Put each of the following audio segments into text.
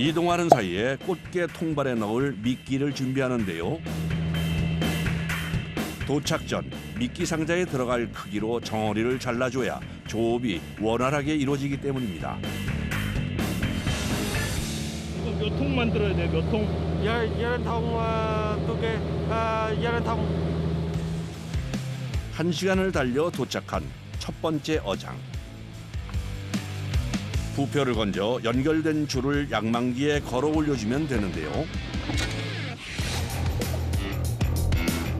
이동하는 사이에 꽃게 통발에 넣을 미끼를 준비하는데요. 도착 전 미끼 상자에 들어갈 크기로 정어리를 잘라줘야 조업이 원활하게 이루어지기 때문입니다. 이거 몇 통 만들어야 돼? 몇 통? 12통 두 개, 12통. 1시간을 달려 도착한 첫 번째 어장. 부표를 건져 연결된 줄을 양망기에 걸어 올려주면 되는데요.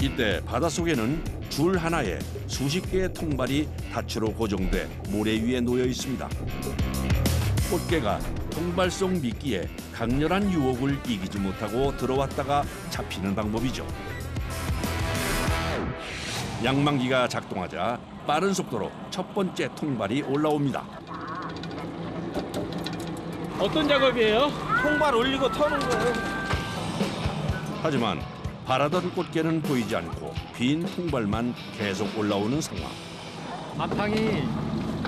이때 바닷속에는 줄 하나에 수십 개의 통발이 닻으로 고정돼 모래 위에 놓여 있습니다. 꽃게가 통발 속 미끼에 강렬한 유혹을 이기지 못하고 들어왔다가 잡히는 방법이죠. 양망기가 작동하자 빠른 속도로 첫 번째 통발이 올라옵니다. 어떤 작업이에요? 통발 올리고 터는 거예요. 하지만 바라던 꽃게는 보이지 않고 빈 통발만 계속 올라오는 상황. 바탕이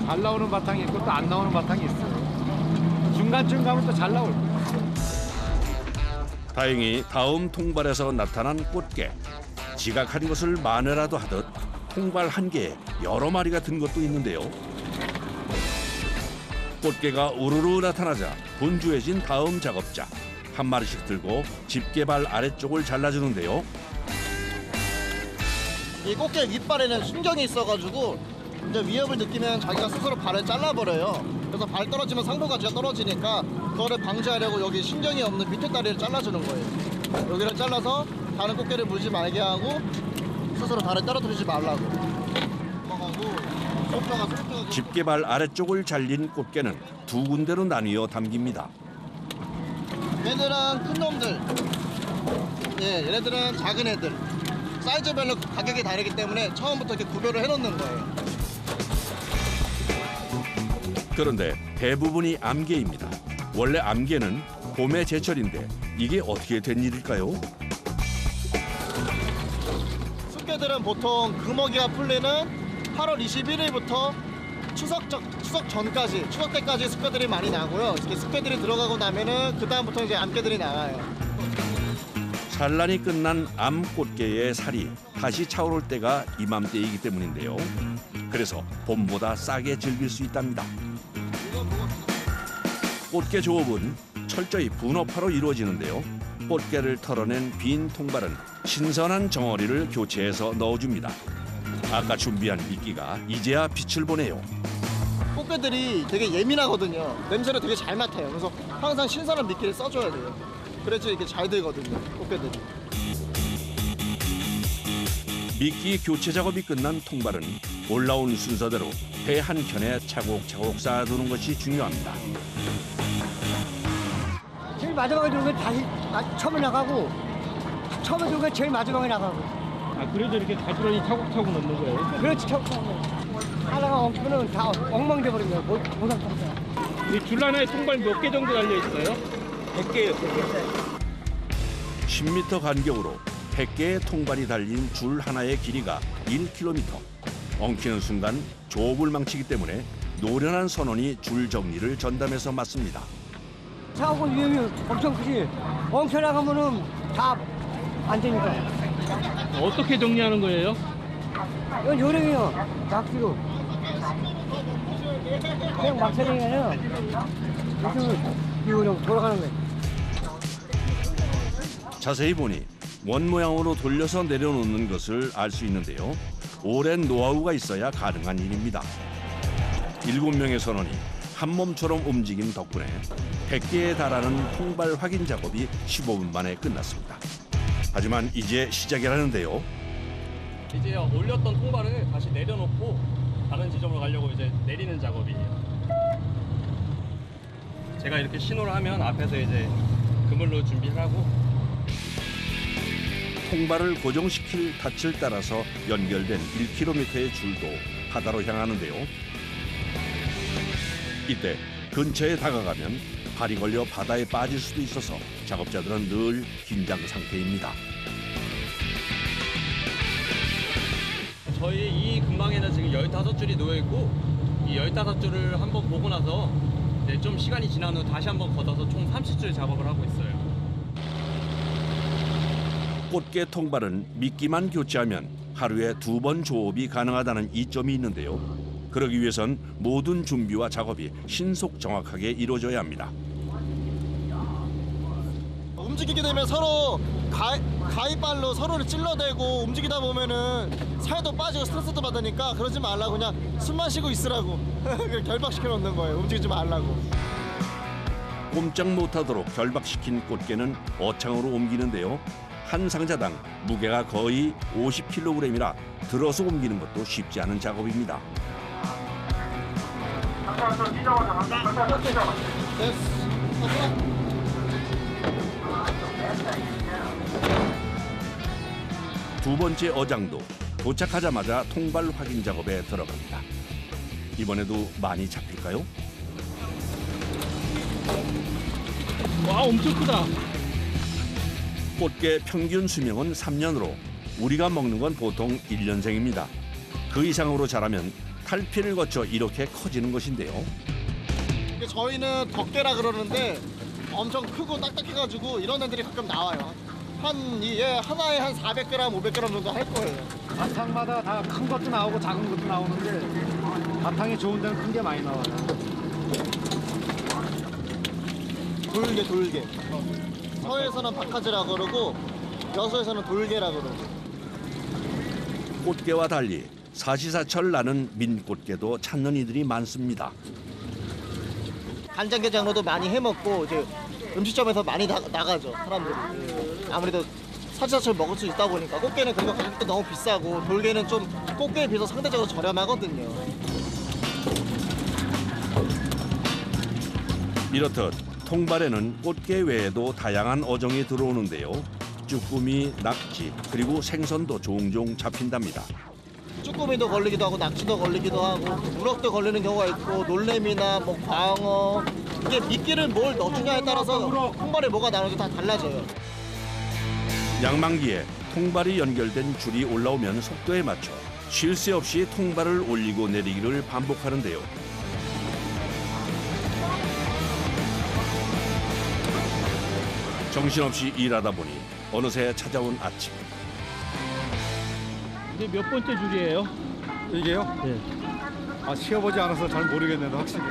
잘 나오는 바탕이 있고 또 안 나오는 바탕이 있어요. 중간쯤 가면 또 잘 나올 거예요. 다행히 다음 통발에서 나타난 꽃게. 지각한 것을 만회라도 하듯 통발 한 개에 여러 마리가 든 것도 있는데요. 꽃게가 우르르 나타나자 분주해진 다음 작업자. 한 마리씩 들고 집게발 아래쪽을 잘라주는데요. 이 꽃게 윗발에는 순경이 있어가지고 이제 위협을 느끼면 자기가 스스로 발을 잘라버려요. 그래서 발 떨어지면 상부가지가 떨어지니까 그거를 방지하려고 여기 신경이 없는 밑에 다리를 잘라주는 거예요. 여기를 잘라서 다른 꽃게를 물지 말게 하고 스스로 발을 떨어뜨리지 말라고. 집게발 아래쪽을 잘린 꽃게는 두 군데로 나뉘어 담깁니다. 얘들은 큰 놈들, 예, 얘네들은 작은 애들. 사이즈별로 가격이 다르기 때문에 처음부터 이렇게 구별을 해놓는 거예요. 그런데 대부분이 암게입니다. 원래 암게는 봄의 제철인데 이게 어떻게 된 일일까요? 숙개들은 보통 금어기가 풀리는 8월 21일부터 추석 전까지, 추석 때까지 숙개들이 많이 나고요. 이렇게 숙개들이 들어가고 나면은 그 다음부터 이제 암개들이 나와요. 산란이 끝난 암꽃게의 살이 다시 차오를 때가 이맘때이기 때문인데요. 그래서 봄보다 싸게 즐길 수 있답니다. 꽃게 조업은 철저히 분업화로 이루어지는데요. 꽃게를 털어낸 빈 통발은 신선한 정어리를 교체해서 넣어줍니다. 아까 준비한 미끼가 이제야 빛을 보네요. 꽃게들이 되게 예민하거든요. 냄새를 되게 잘 맡아요. 그래서 항상 신선한 미끼를 써줘야 돼요. 그래야지 이렇게 잘 되거든요, 꽃게들이. 미끼 교체 작업이 끝난 통발은 올라온 순서대로 배 한 켠에 차곡차곡 쌓아두는 것이 중요합니다. 제일 마지막에 들어온 게 다시 처음에 나가고 처음에 들어온 게 제일 마지막에 나가고. 아, 그래도 이렇게 가지런히 차곡차곡 넣는 거예요? 그렇지, 처음에. 하다가 엉키면 다 엉망돼 버린 거예요. 모상통사. 이 줄 하나에 통발 몇 개 정도 달려 있어요? 100개요. 10m 간격으로 100개의 통발이 달린 줄 하나의 길이가 1km. 엉키는 순간 조업을 망치기 때문에 노련한 선원이 줄 정리를 전담해서 맡습니다. 사고 위험이 엄청 크지. 엉켜 나가면은 다 안 되니까. 어떻게 정리하는 거예요? 이건 요령이요. 막기로. 그냥 막 세는 게 아니라 이렇게 요령 돌아가는 거예요. 자세히 보니 원 모양으로 돌려서 내려놓는 것을 알 수 있는데요. 오랜 노하우가 있어야 가능한 일입니다. 7명의 선원이 한 몸처럼 움직인 덕분에 100개에 달하는 통발 확인 작업이 15분 만에 끝났습니다. 하지만 이제 시작이라는데요. 이제 올렸던 통발을 다시 내려놓고 다른 지점으로 가려고 이제 내리는 작업이에요. 제가 이렇게 신호를 하면 앞에서 이제 그물로 준비를 하고 통발을 고정시킬 닻을 따라서 연결된 1km의 줄도 바다로 향하는데요. 이때 근처에 다가가면 발이 걸려 바다에 빠질 수도 있어서 작업자들은 늘 긴장 상태입니다. 저희 이 근방에는 지금 15줄이 놓여 있고 이 15줄을 한번 보고 나서 네, 좀 시간이 지난 후 다시 한번 걷어서 총 30줄 작업을 하고 있어요. 꽃게 통발은 미끼만 교체하면 하루에 2번 조업이 가능하다는 이점이 있는데요. 그러기 위해선 모든 준비와 작업이 신속 정확하게 이루어져야 합니다. 움직이게 되면 서로 가위발로 서로를 찔러대고 움직이다 보면은 살도 빠지고 스트레스도 받으니까 그러지 말라고 그냥 숨만 쉬고 있으라고 결박시켜 놓는 거예요. 움직이지 말라고. 꼼짝 못하도록 결박시킨 꽃게는 어창으로 옮기는데요. 한 상자당 무게가 거의 50kg이라 들어서 옮기는 것도 쉽지 않은 작업입니다. 두 번째 어장도 도착하자마자 통발 확인 작업에 들어갑니다. 이번에도 많이 잡힐까요? 와, 엄청 크다. 꽃게 평균 수명은 3년으로 우리가 먹는 건 보통 1년생입니다. 그 이상으로 자라면 탈피를 거쳐 이렇게 커지는 것인데요. 저희는 덕게라 그러는데 엄청 크고 딱딱해가지고 이런 애들이 가끔 나와요. 하나에 한 400g, 500g 정도 할 거예요. 바탕마다 다 큰 것도 나오고 작은 것도 나오는데 바탕이 좋은 데는 큰 게 많이 나와요. 돌게. 서해에서는 박하지라 그러고 여수에서는 돌게라 그러고. 꽃게와 달리 사시사철 나는 민꽃게도 찾는 이들이 많습니다. 간장게장으로도 많이 해먹고 이제 음식점에서 많이 나가죠 사람들이. 아무래도 사시사철 먹을 수 있다 보니까 꽃게는 그리고 가격도 너무 비싸고 돌게는 좀 꽃게에 비해서 상대적으로 저렴하거든요. 이렇듯 통발에는 꽃게 외에도 다양한 어종이 들어오는데요. 쭈꾸미, 낙지, 그리고 생선도 종종 잡힌답니다. 쭈꾸미도 걸리기도 하고 낙지도 걸리기도 하고 우럭도 걸리는 경우가 있고 놀래미나 뭐 광어 이게 미끼를 뭘 넣주냐에 따라서 통발에 뭐가 나오는지 다 달라져요. 양망기에 통발이 연결된 줄이 올라오면 속도에 맞춰 쉴 새 없이 통발을 올리고 내리기를 반복하는데요. 정신없이 일하다 보니 어느새 찾아온 아침. 이게 몇 번째 줄이에요? 이게요? 네. 쉬어보지 않아서 잘 모르겠는데 확실히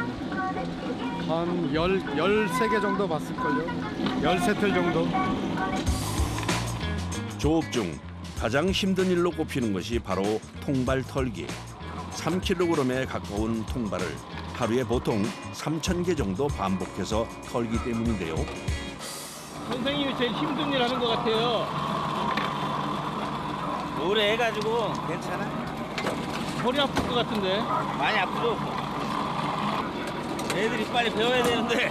한 13개 정도 봤을걸요. 13틀 정도. 조업 중 가장 힘든 일로 꼽히는 것이 바로 통발 털기. 3kg에 가까운 통발을 하루에 보통 3,000개 정도 반복해서 털기 때문인데요. 선생님이 제일 힘든 일 하는 것 같아요. 오래 해가지고 괜찮아. 허리 아플 것 같은데. 많이 아프죠. 애들이 빨리 배워야 되는데.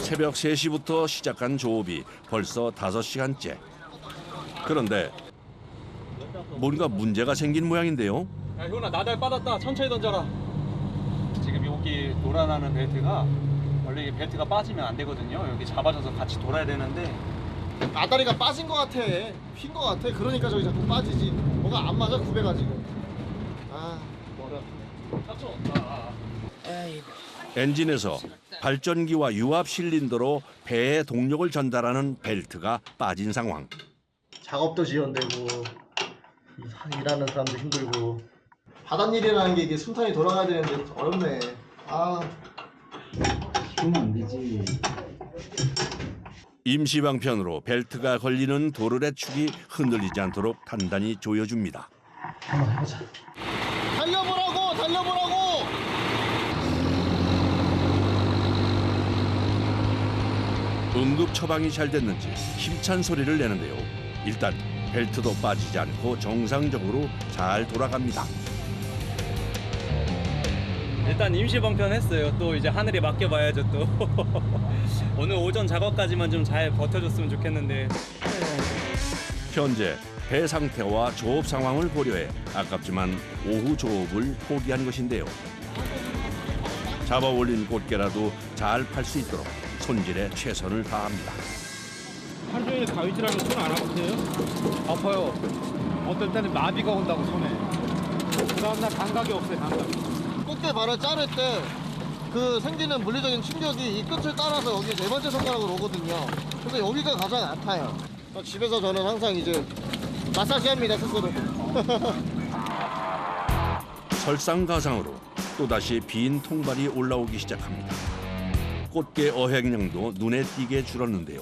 새벽 3시부터 시작한 조업이 벌써 5시간째. 그런데 뭔가 문제가 생긴 모양인데요. 야, 효나 나달 빠졌다. 천천히 던져라. 지금 여기 돌아나는 벨트가 원래 이 벨트가 빠지면 안 되거든요. 여기 잡아줘서 같이 돌아야 되는데 아다리가 빠진 것 같아. 핀 것 같아. 그러니까 저기 자꾸 빠지지. 뭐가 안 맞아 굽해가지고. 아 머리 아프네. 엔진에서 발전기와 유압 실린더로 배에 동력을 전달하는 벨트가 빠진 상황. 작업도 지연되고 일하는 사람도 힘들고 바닷일이라는 게 이게 순탄히 돌아가야 되는데 어렵네. 아. 그러면 안 되지. 임시 방편으로 벨트가 걸리는 도르의 축이 흔들리지 않도록 단단히 조여줍니다. 한번 해보자. 달려보라고! 응급 처방이 잘 됐는지 힘찬 소리를 내는데요. 일단 벨트도 빠지지 않고 정상적으로 잘 돌아갑니다. 일단 임시 방편했어요. 또 이제 하늘에 맡겨봐야죠 또. 오늘 오전 작업까지만 좀 잘 버텨줬으면 좋겠는데. 현재 배 상태와 조업 상황을 고려해 아깝지만 오후 조업을 포기한 것인데요. 잡아 올린 꽃게라도 잘 팔 수 있도록 손질에 최선을 다합니다. 하루 종일 가위질하면 손 안 아프세요? 아파요. 어떨 때는 마비가 온다고 손에. 그 다음날 감각이 없어요. 감각이. 꽃게 발을 자를 때 그 생기는 물리적인 충격이 이 끝을 따라서 여기 네 번째 손가락으로 오거든요. 그래서 여기가 가장 아파요. 집에서 저는 항상 이제 마사지 합니다, 스스로. 설상가상으로 또다시 빈 통발이 올라오기 시작합니다. 꽃게 어획량도 눈에 띄게 줄었는데요.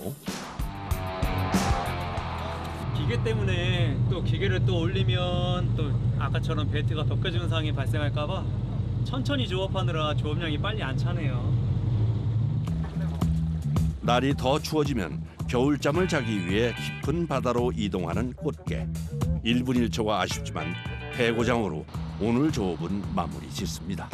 기계 때문에 또 기계를 또 올리면 또 아까처럼 벨트가 벗겨지는 상황이 발생할까봐 천천히 조업하느라 조업량이 빨리 안 차네요. 날이 더 추워지면 겨울잠을 자기 위해 깊은 바다로 이동하는 꽃게. 1분 1초가 아쉽지만 해고장으로 오늘 조업은 마무리 짓습니다.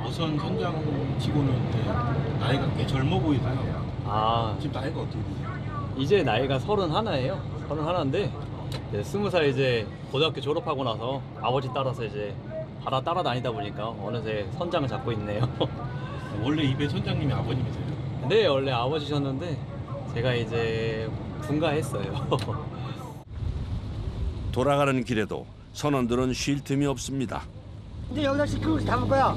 어선 선장 직원은 나이가 꽤 젊어 보이더라고요. 아, 지금 나이가 어떻게 되세요? 이제 나이가 31이에요. 31인데 20살 이제 고등학교 졸업하고 나서 아버지 따라서 이제 바다 따라다니다 보니까 어느새 선장을 잡고 있네요. 원래 이배 선장님이 아버님이세요? 네, 원래 아버지셨는데 제가 이제 분가했어요. 돌아가는 길에도 선원들은 쉴 틈이 없습니다. 근데 여기다 시키고 담을 거야.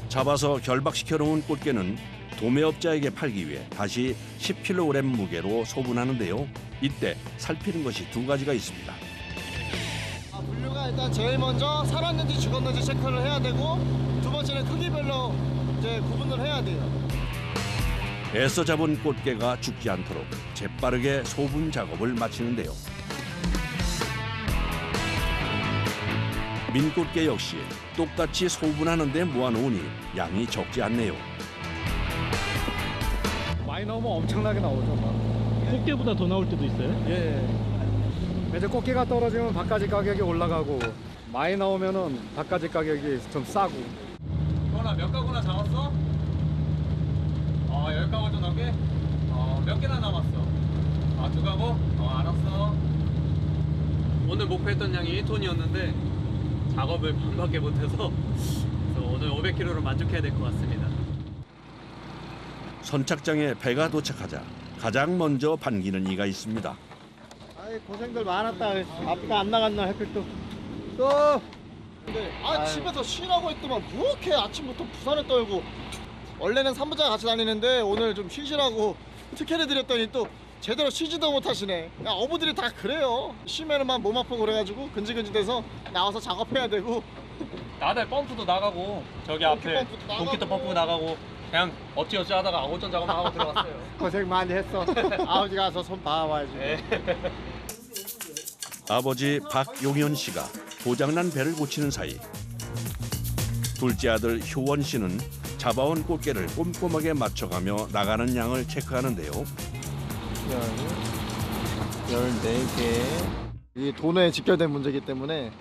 잡아서 결박시켜 놓은 꽃게는 도매업자에게 팔기 위해 다시 10kg 무게로 소분하는데요. 이때 살피는 것이 두 가지가 있습니다. 분류가 일단 제일 먼저 살았는지 죽었는지 체크를 해야 되고, 두 번째는 크기별로 이제 구분을 해야 돼요. 애써 잡은 꽃게가 죽지 않도록 재빠르게 소분 작업을 마치는데요. 민꽃게 역시 똑같이 소분하는 데 모아놓으니 양이 적지 않네요. 많이 나오면 엄청나게 나오죠. 막. 꽃게보다 더 나올 때도 있어요? 예. 이제 꽃게가 떨어지면 바가지 가격이 올라가고 많이 나오면은 바가지 가격이 좀 싸고. 이거나 몇 가구나 잡았어? 10가구 좀 넘게? 몇 개나 남았어? 2가구? 알았어. 오늘 목표했던 양이 1톤이었는데 작업을 반밖에 못해서 그래서 오늘 500kg로 만족해야 될 것 같습니다. 선착장에 배가 도착하자 가장 먼저 반기는 이가 있습니다. 아이, 고생들 많았다. 앞가 안 나갔나 하필 또. 근데 집에서 쉬라고 했더만 뭐 이렇게 아침부터 부산에 떨고. 원래는 산부자 같이 다니는데 오늘 좀 쉬시라고 특혜를 드렸더니 또 제대로 쉬지도 못하시네. 야, 어부들이 다 그래요. 쉬면은 몸 아프고 그래가지고 근질근질돼서 나와서 작업해야 되고. 나들 펌프도 나가고 저기 앞에 펌프도 나가고. 동키도 펌프 나가고 그냥 어찌어찌 하다가 오전 작업만 하고 들어갔어요. 고생 많이 했어. 아버지 가서 손 봐와야지. 아버지 박용현 씨가 고장난 배를 고치는 사이 둘째 아들 효원 씨는 잡아온 꽃게를 꼼꼼하게 맞춰가며 나가는 양을 체크하는데요. 14개. 이 돈에 직결된 문제이기 때문에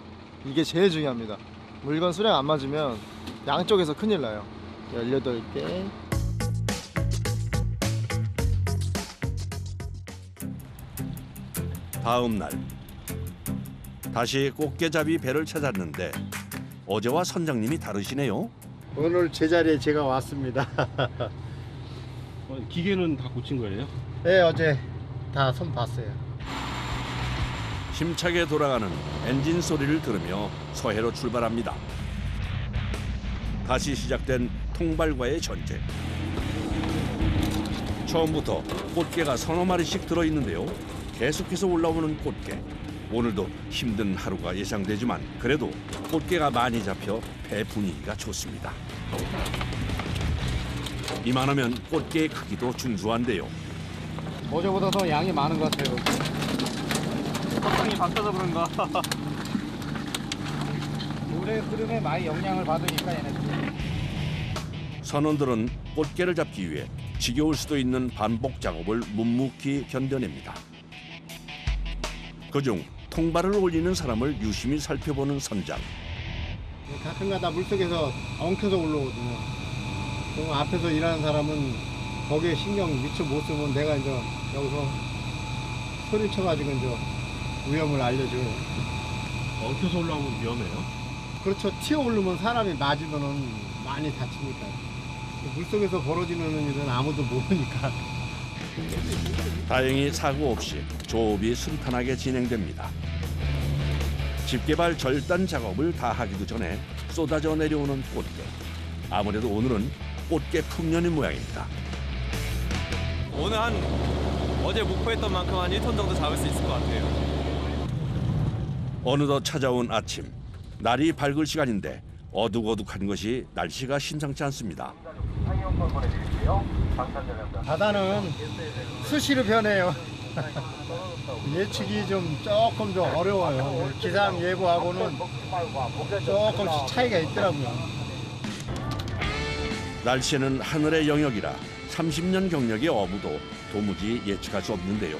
이게 제일 중요합니다. 물건 수량 안 맞으면 양쪽에서 큰일 나요. 18개. 다음 날 다시 꽃게잡이 배를 찾았는데 어제와 선장님이 다르시네요. 오늘 제자리에 제가 왔습니다. 기계는 다 고친 거예요? 네, 어제 다 손 봤어요. 힘차게 돌아가는 엔진 소리를 들으며 서해로 출발합니다. 다시 시작된 통발과의 전쟁. 처음부터 꽃게가 서너 마리씩 들어있는데요. 계속해서 올라오는 꽃게. 오늘도 힘든 하루가 예상되지만 그래도 꽃게가 많이 잡혀 배 분위기가 좋습니다. 이만하면 꽃게의 크기도 준수한데요. 어제보다 더 양이 많은 것 같아요. 석상이 바뀌어서 그런가? 물의 흐름에 많이 영향을 받으니까 얘네들. 선원들은 꽃게를 잡기 위해 지겨울 수도 있는 반복 작업을 묵묵히 견뎌냅니다. 그중 통발을 올리는 사람을 유심히 살펴보는 선장. 가끔가다 물속에서 엉켜서 올라오거든요. 그럼 앞에서 일하는 사람은 거기에 신경 미처 못 쓰면 내가 이제 여기서 소리쳐가지고 이제 위험을 알려줘요. 엉켜서 올라오면 위험해요? 그렇죠. 튀어 오르면 사람이 맞으면은 많이 다치니까. 물속에서 벌어지는 일은 아무도 모르니까. 다행히 사고 없이 조업이 순탄하게 진행됩니다. 집게발 절단 작업을 다 하기도 전에 쏟아져 내려오는 꽃게. 아무래도 오늘은 꽃게 풍년인 모양입니다. 오늘 한 어제 목표했던 만큼 한 1톤 정도 잡을 수 있을 것 같아요. 어느덧 찾아온 아침. 날이 밝을 시간인데 어둑어둑한 것이 날씨가 심상치 않습니다. 바다는 수시로 변해요. 예측이 조금 좀 어려워요. 기상 예보하고는 조금씩 차이가 있더라고요. 날씨는 하늘의 영역이라 30년 경력의 어부도 도무지 예측할 수 없는데요.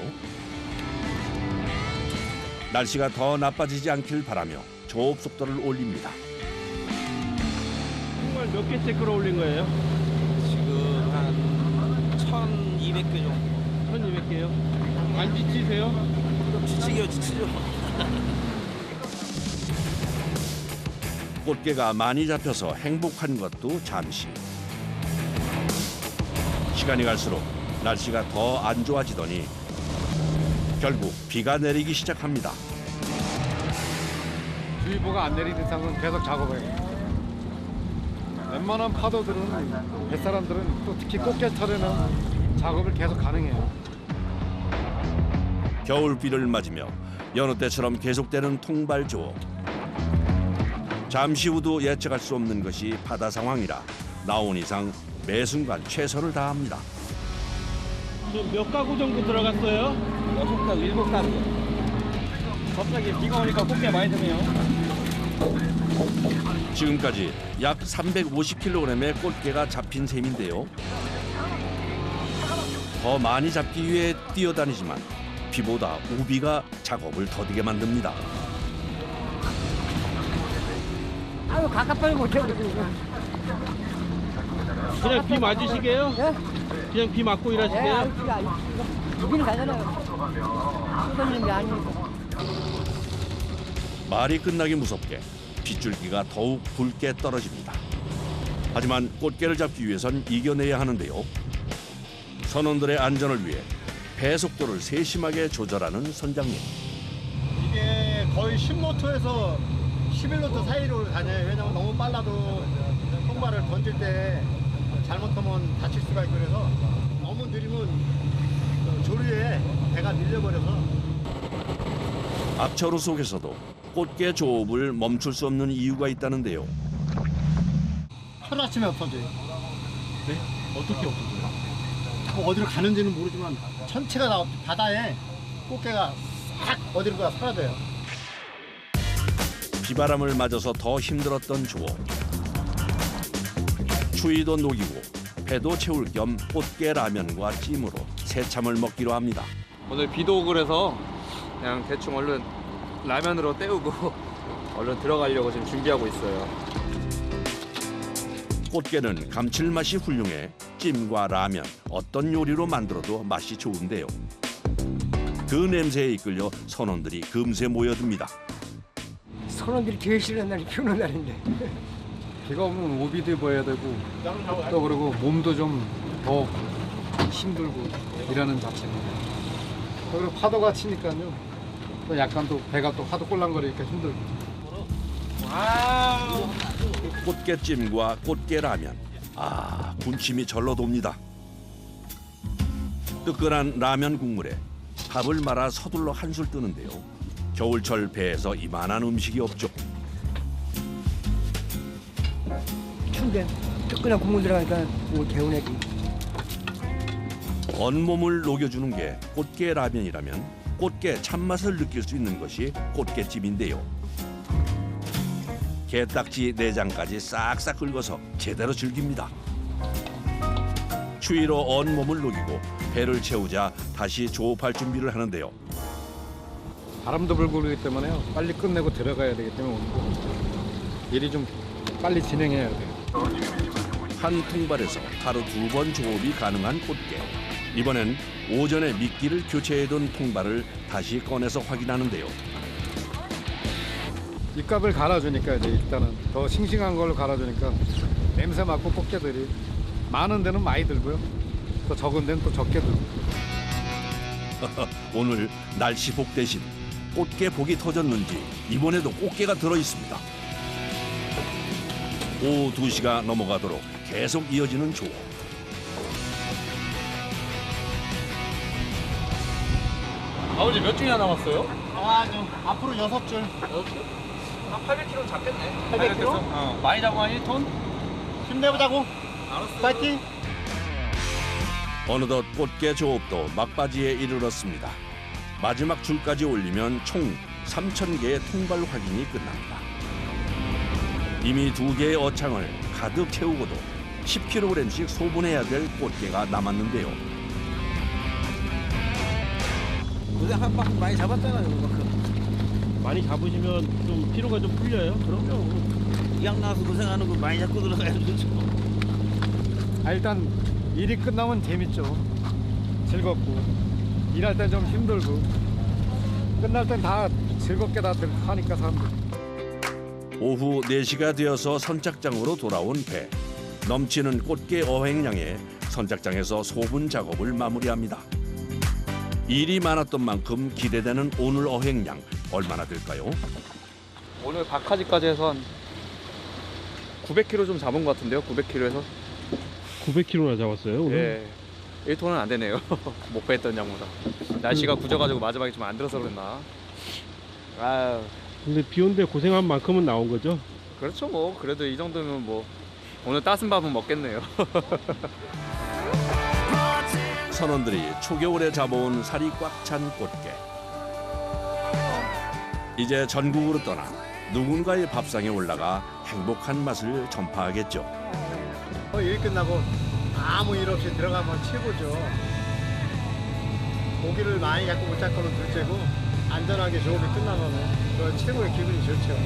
날씨가 더 나빠지지 않길 바라며 조업 속도를 올립니다. 정말 몇 개째 끌어올린 거예요? 지금 한 1,200개 정도. 1200개요? 안 지치세요? 좀 지치죠. 꽃게가 많이 잡혀서 행복한 것도 잠시. 시간이 갈수록 날씨가 더 안 좋아지더니 결국 비가 내리기 시작합니다. 주의보가 안 내리는 이상은 계속 작업해요. 웬만한 파도들은 뱃사람들은 또 특히 꽃게철에는 작업을 계속 가능해요. 겨울비를 맞으며 여느 때처럼 계속되는 통발 조업. 잠시 후도 예측할 수 없는 것이 바다 상황이라 나온 이상 매 순간 최선을 다합니다. 몇 가구 정도 들어갔어요? 6가구, 7가구. 갑자기 비가 오니까 꽃게 많이 드네요. 지금까지 약 350kg의 꽃게가 잡힌 셈인데요. 더 많이 잡기 위해 뛰어다니지만 비보다 우비가 작업을 더디게 만듭니다. 아유 가깝게 못해. 그냥 비 맞으시게요? 예? 그냥 비 맞고 일하시게요? 여기는 가잖아요. 쏟아지는 게 아니니까. 말이 끝나기 무섭게 빗줄기가 더욱 붉게 떨어집니다. 하지만 꽃게를 잡기 위해선 이겨내야 하는데요. 선원들의 안전을 위해 배 속도를 세심하게 조절하는 선장님. 이게 거의 10노트에서 11노트 사이로 다녀요. 왜냐면 너무 빨라도 통발을 던질 때 잘못하면 다칠 수가 있고 그래서 너무 느리면 조류에 배가 밀려버려서. 앞차로 속에서도 꽃게 조업을 멈출 수 없는 이유가 있다는데요. 하루아침에 없어져요. 네? 어떻게 없어져요? 어디로 가는지는 모르지만 전체가 다 바다에 꽃게가 싹 어디로 가 사라져요. 비바람을 맞아서 더 힘들었던 조업. 추위도 녹이고 배도 채울 겸 꽃게 라면과 찜으로 새참을 먹기로 합니다. 오늘 비도 오고 그래서 그냥 대충 얼른 라면으로 때우고 얼른 들어가려고 지금 준비하고 있어요. 꽃게는 감칠맛이 훌륭해 찜과 라면 어떤 요리로 만들어도 맛이 좋은데요. 그 냄새에 이끌려 선원들이 금세 모여듭니다. 선원들이 제일 싫어하는 날이 비 오는 날인데. 비가 오면 오비도 입어야 되고 또 그리고 몸도 좀 더 힘들고 일하는 자체입니다. 그리고 파도가 치니까요. 또 약간 또 배가 또 하도 꼴랑거리니까 힘들고. 꽃게찜과 꽃게라면. 군침이 절로 돕니다. 뜨끈한 라면 국물에 밥을 말아 서둘러 한술 뜨는데요. 겨울철 배에서 이만한 음식이 없죠. 추운데 뜨끈한 국물 들어가니까 뭐 개운해지. 온몸을 녹여주는 게 꽃게라면이라면 꽃게 참맛을 느낄 수 있는 것이 꽃게찜인데요. 게딱지 내장까지 싹싹 긁어서 제대로 즐깁니다. 추위로 온몸을 녹이고 배를 채우자 다시 조업할 준비를 하는데요. 바람도 불고 그러기 때문에요. 빨리 끝내고 들어가야 되기 때문에 오늘 일이 좀 빨리 진행해야 돼요. 한 통발에서 하루 2번 조업이 가능한 꽃게. 이번엔 오전에 미끼를 교체해둔 통발을 다시 꺼내서 확인하는데요. 입값을 갈아주니까 이제 일단은 더 싱싱한 걸로 갈아주니까 냄새 맡고 꽃게들이 많은 데는 많이 들고요. 또 적은 데는 또 적게 들고. 오늘 날씨 복 대신 꽃게 복이 터졌는지 이번에도 꽃게가 들어 있습니다. 오후 2시가 넘어가도록 계속 이어지는 조업. 아버지 몇 줄이나 남았어요? 좀 앞으로 6줄. 한 800kg 잡겠네. 800kg? 많이 잡고 한 1톤? 힘내보자고. 알았어. 파이팅. 어느덧 꽃게 조업도 막바지에 이르렀습니다. 마지막 줄까지 올리면 총 3,000개의 통발 확인이 끝납니다. 이미 2개의 어창을 가득 채우고도 10kg씩 소분해야 될 꽃게가 남았는데요. 고생 한 바퀴 많이 잡았잖아요. 그만큼. 많이 잡으시면 좀 피로가 좀 풀려요? 그럼요. 이양 나와서 고생하는 거 많이 잡고 들어가야죠. 일단 일이 끝나면 재밌죠. 즐겁고 일할 땐 좀 힘들고 끝날 땐 다 즐겁게 다들 하니까 사람들. 오후 4시가 되어서 선착장으로 돌아온 배. 넘치는 꽃게 어획량에 선착장에서 소분 작업을 마무리합니다. 일이 많았던 만큼 기대되는 오늘 어획량 얼마나 될까요? 오늘 박하지까지 해서 한 900kg 좀 잡은 것 같은데요. 900kg에서. 900kg나 잡았어요 오늘? 예. 1톤은 안 되네요. 목배했던 양보다. 날씨가 굳어가지고 마지막에 좀 안 들어서 그랬나. 아유. 근데 비 온데 고생한 만큼은 나온 거죠? 그렇죠 뭐. 그래도 이 정도면 뭐 오늘 따순 밥은 먹겠네요. 선원들이 초겨울에 잡아온 살이 꽉 찬 꽃게. 이제 전국으로 떠나 누군가의 밥상에 올라가 행복한 맛을 전파하겠죠. 일 끝나고 아무 일 없이 들어가면 최고죠. 고기를 많이 잡고 못 잡고는 둘째고 안전하게 조업이 끝나면 그 최고의 기분이 좋죠.